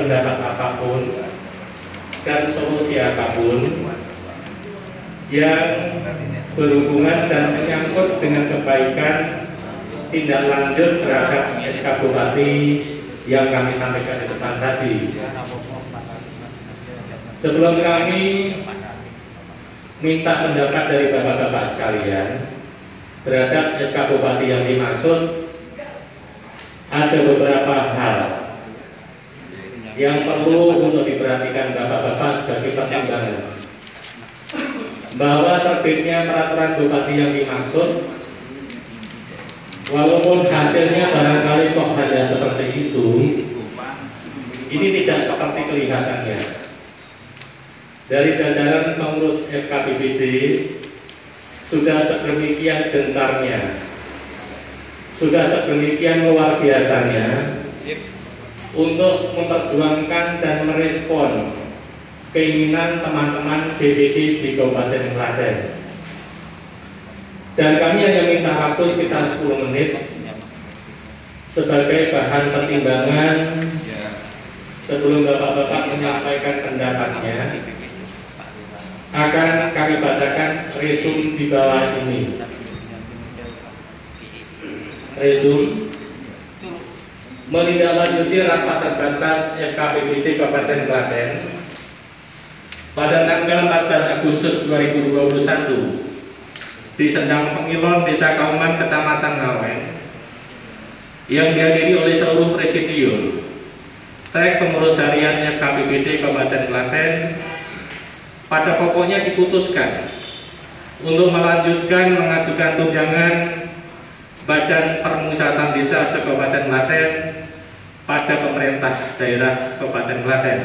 pendapat apapun dan solusi apapun yang berhubungan dan menyangkut dengan kebaikan tindak lanjut terhadap SK Bupati yang kami sampaikan di depan tadi. Sebelum kami minta pendapat dari bapak-bapak sekalian terhadap SK Bupati yang dimaksud, ada beberapa hal yang perlu untuk diperhatikan bapak-bapak sebagai pertimbangan. Bahwa terbitnya peraturan bupati yang dimaksud, walaupun hasilnya barangkali kok hanya seperti itu, ini tidak seperti kelihatannya. Dari jajaran pengurus FKBPD sudah sedemikian gencarnya, sudah sedemikian luar biasanya untuk memperjuangkan dan merespon keinginan teman-teman BPD di Kabupaten Klaten. Dan kami hanya minta waktu sekitar 10 menit sebagai bahan pertimbangan sebelum bapak-bapak menyampaikan pendapatnya. Akan kami bacakan resum di bawah ini. Resum menindaklanjuti rapat terbatas FKBPD Kabupaten Klaten pada tanggal 14 Agustus 2021 di Sendang Pengilon, Desa Kauman, Kecamatan Ngawen, yang dihadiri oleh seluruh presidium trek pengurus harian FKBPD Kabupaten Klaten. Pada pokoknya diputuskan untuk melanjutkan mengajukan tunjangan Badan Permusyawaratan Desa se-Kabupaten Klaten pada pemerintah daerah Kabupaten Klaten.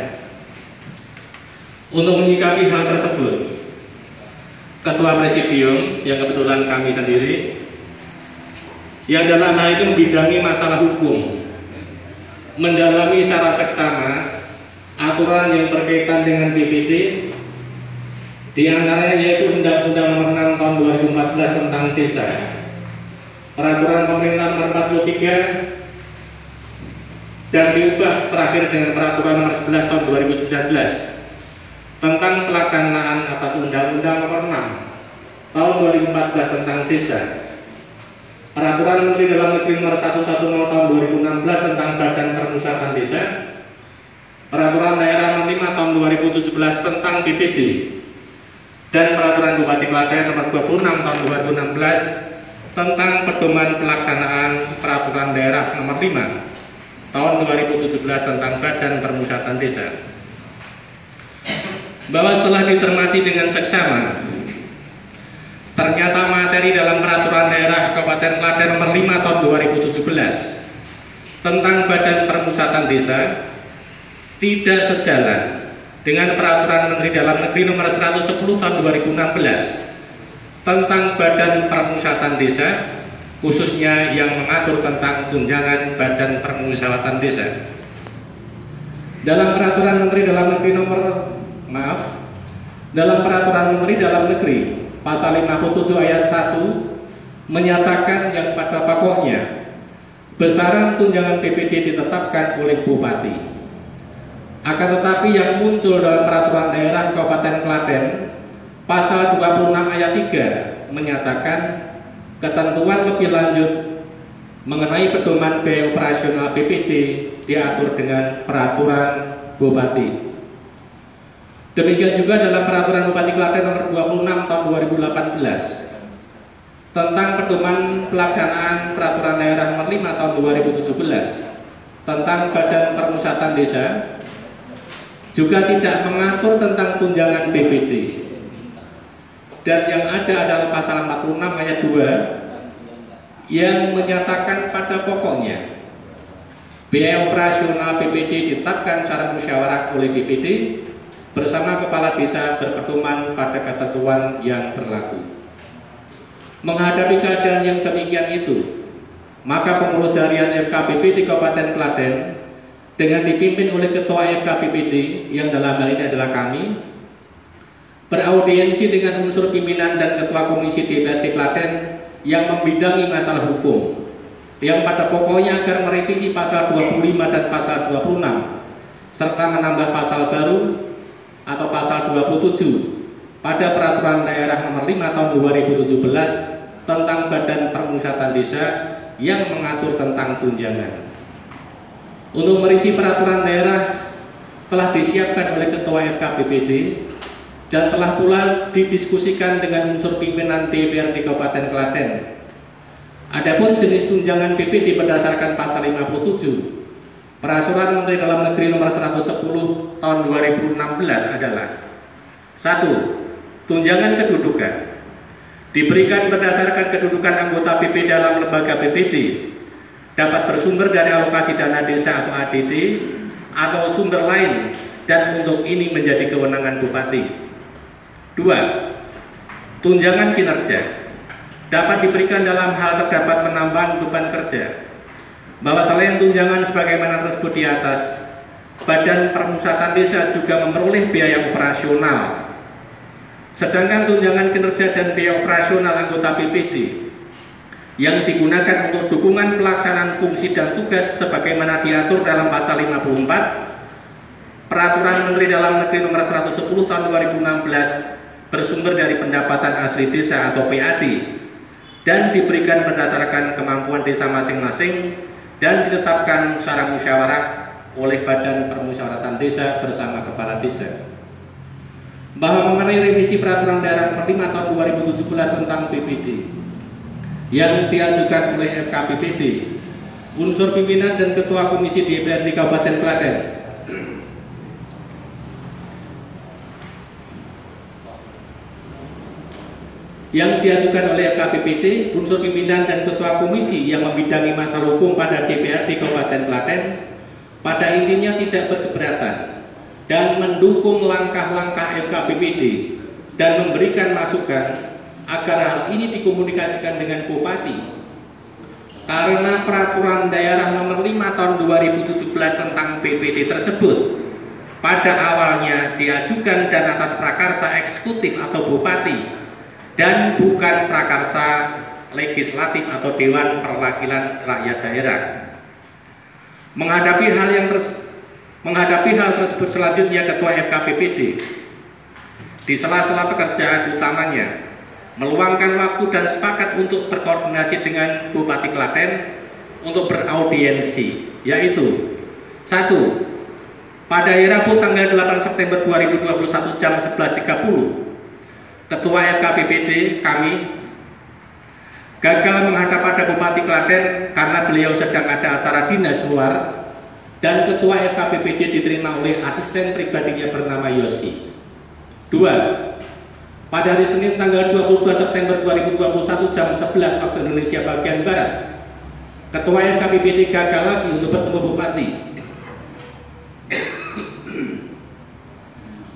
Untuk menyikapi hal tersebut, Ketua Presidium yang kebetulan kami sendiri, yang dalam hal itu membidangi masalah hukum, mendalami secara seksama aturan yang berkaitan dengan BPD, di antaranya yaitu Undang-Undang Nomor 6 Tahun 2014 tentang Desa, Peraturan Pemerintah Nomor 43, dan diubah terakhir dengan Peraturan Nomor 11 Tahun 2019 tentang pelaksanaan atas Undang-Undang Nomor 6 Tahun 2014 tentang Desa, Peraturan Menteri Dalam Negeri Nomor 110 Tahun 2016 tentang Badan Permusyawaratan Desa, Peraturan Daerah Nomor 5 Tahun 2017 tentang BPD, dan Peraturan Bupati Klaten Nomor 26 Tahun 2016 tentang pedoman pelaksanaan Peraturan Daerah Nomor 5 Tahun 2017 tentang Badan Permusyawaratan Desa. Bahwa setelah dicermati dengan seksama, ternyata materi dalam Peraturan Daerah Kabupaten Klaten Nomor 5 Tahun 2017 tentang Badan Permusyawaratan Desa tidak sejalan dengan Peraturan Menteri Dalam Negeri Nomor 110 Tahun 2016 tentang Badan Permusyawaratan Desa, khususnya yang mengatur tentang tunjangan Badan Permusyawaratan Desa. Dalam Peraturan Menteri Dalam Negeri dalam Peraturan Menteri Dalam Negeri Pasal 57 Ayat 1 menyatakan yang pada pokoknya besaran tunjangan BPD ditetapkan oleh Bupati. Akan tetapi yang muncul dalam Peraturan Daerah Kabupaten Klaten Pasal 26 Ayat 3 menyatakan ketentuan lebih lanjut mengenai pedoman biaya operasional BPD diatur dengan Peraturan Bupati. Demikian juga dalam Peraturan Bupati Klaten Nomor 26 Tahun 2018 tentang pedoman pelaksanaan Peraturan Daerah Nomor 5 Tahun 2017 tentang Badan Permusyawaratan Desa juga tidak mengatur tentang tunjangan BPD, dan yang ada adalah pasal 46 ayat 2 yang menyatakan pada pokoknya biaya operasional BPD ditetapkan secara musyawarah oleh BPD bersama kepala desa berpedoman pada ketentuan yang berlaku. Menghadapi keadaan yang demikian itu, maka pengurus harian FKBPD Kabupaten Klaten dengan dipimpin oleh Ketua FKBPD yang dalam hal ini adalah kami, beraudiensi dengan unsur pimpinan dan Ketua Komisi DPRD Klaten yang membidangi masalah hukum, yang pada pokoknya agar merevisi pasal 25 dan pasal 26 serta menambah pasal baru atau pasal 27 pada Peraturan Daerah Nomor 5 Tahun 2017 tentang Badan Permusyawaratan Desa yang mengatur tentang tunjangan. Untuk merisi peraturan daerah telah disiapkan oleh Ketua FKBPD dan telah pula didiskusikan dengan unsur pimpinan DPRD Kabupaten Klaten. Adapun jenis tunjangan PPD berdasarkan pasal 57 Peraturan Menteri Dalam Negeri Nomor 110 Tahun 2016 adalah: 1. Tunjangan kedudukan diberikan berdasarkan kedudukan anggota PP dalam lembaga BPD, dapat bersumber dari alokasi dana desa atau ADD atau sumber lain, dan untuk ini menjadi kewenangan Bupati. 2. Tunjangan kinerja dapat diberikan dalam hal terdapat penambahan beban kerja, bahwa selain tunjangan sebagaimana tersebut di atas, Badan Permusyawaratan Desa juga memperoleh biaya operasional. Sedangkan tunjangan kinerja dan biaya operasional anggota BPD yang digunakan untuk dukungan pelaksanaan fungsi dan tugas sebagaimana diatur dalam pasal 54 Peraturan Menteri Dalam Negeri Nomor 110 Tahun 2016 bersumber dari pendapatan asli desa atau PAD dan diberikan berdasarkan kemampuan desa masing-masing dan ditetapkan secara musyawarah oleh Badan Permusyawaratan Desa bersama Kepala Desa. Bahwa mengenai revisi Peraturan Daerah Nomor 5 Tahun 2017 tentang BPD yang diajukan oleh FKBPD, unsur pimpinan dan Ketua Komisi DPRD Kabupaten Klaten yang diajukan oleh FKBPD, unsur pimpinan dan Ketua Komisi yang membidangi masalah hukum pada DPRD Kabupaten Klaten pada intinya tidak berkeberatan dan mendukung langkah-langkah FKBPD dan memberikan masukan agar hal ini dikomunikasikan dengan Bupati, karena Peraturan Daerah Nomor 5 Tahun 2017 tentang BPD tersebut pada awalnya diajukan dan atas prakarsa eksekutif atau Bupati dan bukan prakarsa legislatif atau Dewan Perwakilan Rakyat Daerah. Menghadapi hal tersebut selanjutnya Ketua FKBPD di sela-sela pekerjaan utamanya meluangkan waktu dan sepakat untuk berkoordinasi dengan Bupati Klaten untuk beraudiensi, yaitu 1. Pada hari Rabu tanggal 8 September 2021 jam 11.30 Ketua FKBPD kami gagal menghadap pada Bupati Klaten karena beliau sedang ada acara dinas luar, dan Ketua FKBPD diterima oleh asisten pribadinya bernama Yosi. 2. Pada hari Senin tanggal 22 September 2021 jam 11 waktu Indonesia bagian Barat, Ketua FKBPD gagal lagi untuk bertemu Bupati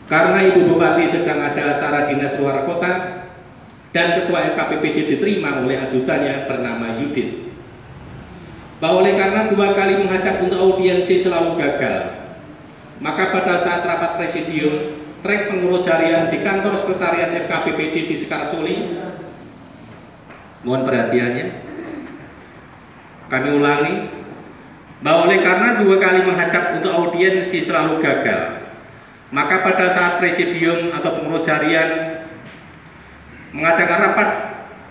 karena Ibu Bupati sedang ada acara dinas luar kota, dan Ketua FKBPD diterima oleh ajudannya bernama Yudit. Bahwa oleh karena 2 kali menghadap untuk audiensi selalu gagal, maka pada saat rapat presidium trek pengurus harian di kantor sekretariat FKBPD di Sekarsuli, mohon perhatiannya, kami ulangi, bahwa oleh karena 2 kali menghadap untuk audiensi selalu gagal, maka pada saat presidium atau pengurus harian mengadakan rapat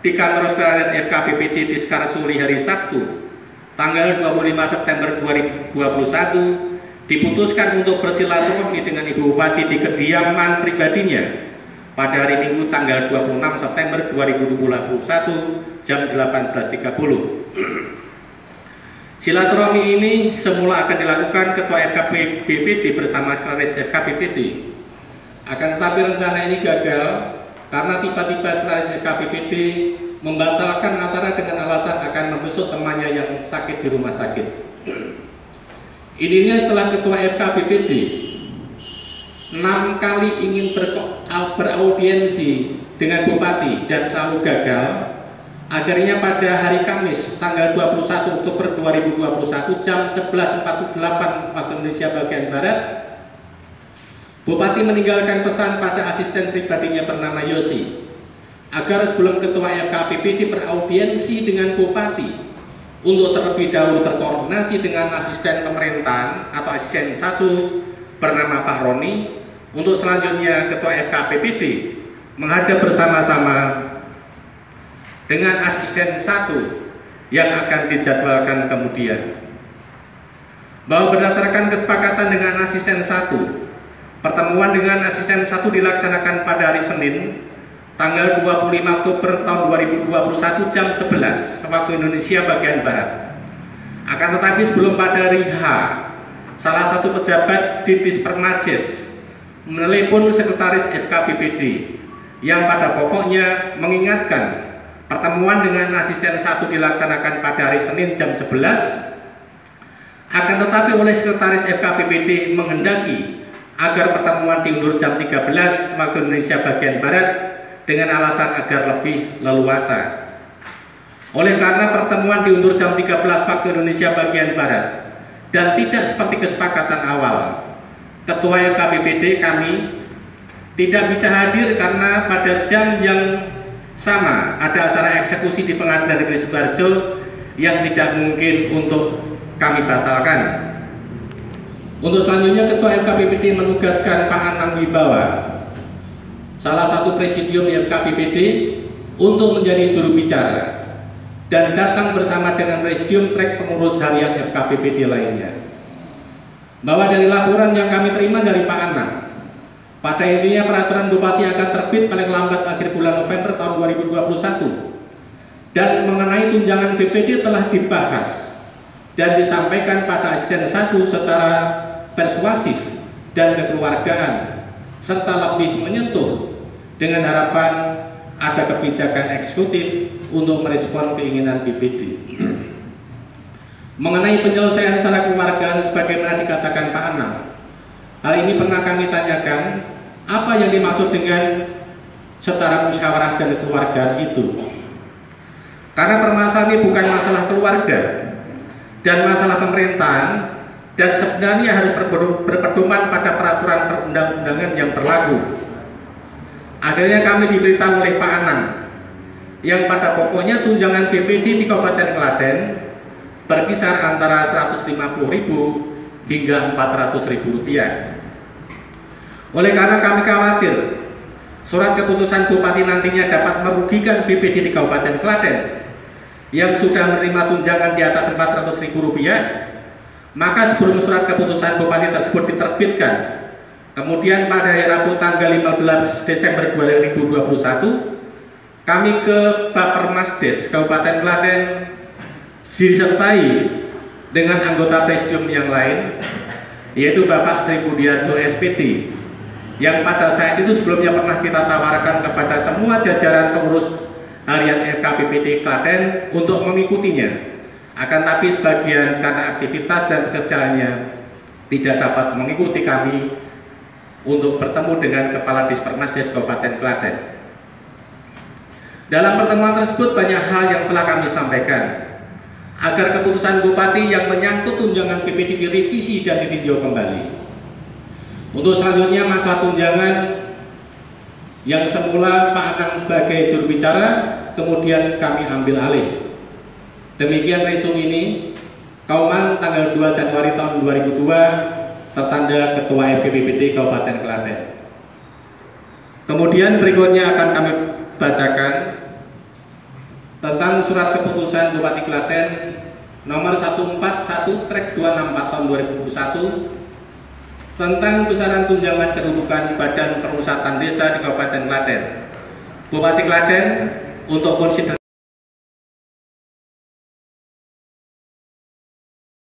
di kantor sekretariat FKBPD di Sekarsuli hari Sabtu tanggal 25 September 2021 diputuskan untuk bersilaturahmi dengan Ibu Bupati di kediaman pribadinya pada hari Minggu tanggal 26 September 2021 jam 18.30. Silaturahmi ini semula akan dilakukan Ketua FKBPD bersama Sekretaris FKBPD. Akan tetapi rencana ini gagal karena tiba-tiba Sekretaris FKBPD membatalkan acara dengan alasan akan membesuk temannya yang sakit di rumah sakit. Ininya setelah Ketua FKBPD 6 kali ingin beraudiensi dengan Bupati dan selalu gagal. Akhirnya pada hari Kamis tanggal 21 Oktober 2021 jam 11.48 waktu Indonesia bagian Barat, Bupati meninggalkan pesan pada asisten pribadinya bernama Yosi agar sebelum Ketua FKBPD beraudiensi dengan Bupati untuk terlebih dahulu berkoordinasi dengan asisten pemerintahan atau asisten 1 bernama Pak Roni, untuk selanjutnya Ketua FKPPD menghadap bersama-sama dengan asisten 1 yang akan dijadwalkan kemudian. Bahwa berdasarkan kesepakatan dengan asisten 1, pertemuan dengan asisten 1 dilaksanakan pada hari Senin tanggal 25 Oktober tahun 2021 jam 11 waktu Indonesia bagian Barat. Akan tetapi sebelum pada hari H, salah satu pejabat di Dispermajes menelepon sekretaris FKPPD yang pada pokoknya mengingatkan pertemuan dengan asisten 1 dilaksanakan pada hari Senin jam 11, akan tetapi oleh sekretaris FKPPD menghendaki agar pertemuan diundur jam 13 waktu Indonesia bagian Barat dengan alasan agar lebih leluasa. Oleh karena pertemuan diundur jam 13 waktu Indonesia bagian Barat dan tidak seperti kesepakatan awal, Ketua FKPPD kami tidak bisa hadir karena pada jam yang sama ada acara eksekusi di Pengadilan Negeri Sidoarjo yang tidak mungkin untuk kami batalkan. Untuk selanjutnya Ketua FKPPD menugaskan Pak Anang Wibawa, salah satu presidium di FKPPD, untuk menjadi juru bicara dan datang bersama dengan presidium trek pengurus harian FKPPD lainnya. Bahwa dari laporan yang kami terima dari Pak Anang, pada intinya peraturan Bupati akan terbit paling lambat akhir bulan November tahun 2021, dan mengenai tunjangan BPD telah dibahas dan disampaikan pada asisten 1 secara persuasif dan kekeluargaan, serta lebih menyentuh dengan harapan ada kebijakan eksekutif untuk merespon keinginan BPD. Mengenai penyelesaian secara keluargaan sebagaimana dikatakan Pak Anang, hal ini pernah kami tanyakan apa yang dimaksud dengan secara musyawarah dan kekeluargaan itu. Karena permasalahan ini bukan masalah keluarga dan masalah pemerintahan, dan sebenarnya harus berpedoman pada peraturan perundang-undangan yang berlaku. Akhirnya kami diberitahu oleh Pak Anang yang pada pokoknya tunjangan BPD di Kabupaten Klaten berkisar antara 150.000 hingga 400.000 rupiah. Oleh karena kami khawatir surat keputusan Bupati nantinya dapat merugikan BPD di Kabupaten Klaten yang sudah menerima tunjangan di atas 400.000 rupiah, maka sebelum surat keputusan Bupati tersebut diterbitkan, kemudian pada hari Rabu tanggal 15 Desember 2021, kami ke Bapermasdes Kabupaten Klaten disertai dengan anggota presidium yang lain, yaitu Bapak Sri Budiarjo SPD, yang pada saat itu sebelumnya pernah kita tawarkan kepada semua jajaran pengurus harian FKPPD Klaten untuk mengikutinya, akan tapi sebagian karena aktivitas dan pekerjaannya tidak dapat mengikuti kami untuk bertemu dengan Kepala Dispermasdes Kabupaten Klaten. Dalam pertemuan tersebut banyak hal yang telah kami sampaikan agar keputusan Bupati yang menyangkut tunjangan BPD direvisi dan ditinjau kembali. Untuk selanjutnya masalah tunjangan yang semula Pak Anang sebagai juru bicara, kemudian kami ambil alih. Demikian resum ini, Kauman tanggal 2 Januari tahun 2002, tertanda Ketua FKPPD Kabupaten Klaten. Kemudian berikutnya akan kami bacakan tentang surat keputusan Bupati Klaten nomor 141/264 tahun 2021 tentang besaran tunjangan kedudukan Badan Permusatan Desa di Kabupaten Klaten. Bupati Klaten untuk konsiderasi